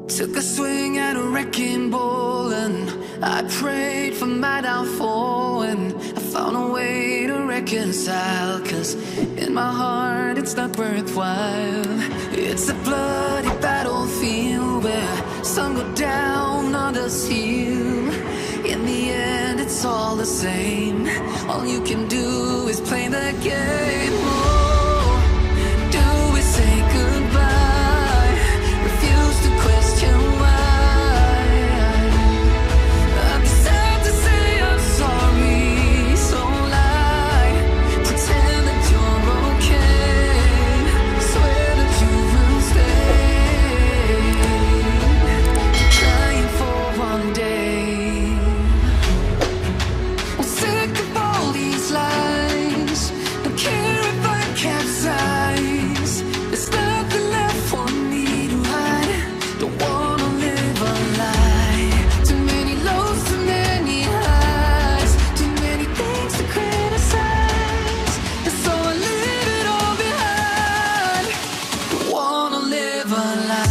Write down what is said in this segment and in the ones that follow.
Took a swing at a wrecking ball and I prayed for my downfall, and I found a way to reconcile, 'cause in my heart it's not worthwhile. It's a bloody battlefield where some go down, others heal. In the end it's all the same. All you can do is play the game. Oh, do we say goodbye? Refuse to question why. I'd be sad to say I'm sorry, so lie. Pretend that you're okay. Swear that you will stay. Trying for one day. I'm sick of all these lies. Don't care if I capsize. There's nothing left for me to hide. Don't wanna live a lie. Too many lows, too many highs. Too many things to criticize. And so I leave it all behind. Don't wanna live a lie.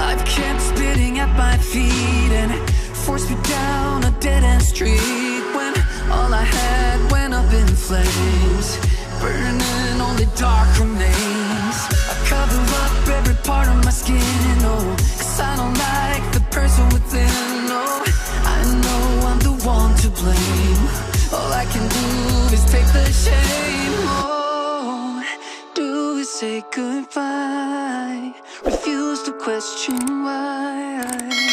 Life kept spitting at my feet and forced me down a dead-end street, when all I had went up in flames, burning only dark remains. I cover up every part of my skin, oh, 'cause I don't like the person within. Oh, I know I'm the one to blame. All I can do is take the shame. Oh, do we say goodbye? Refuse to question why.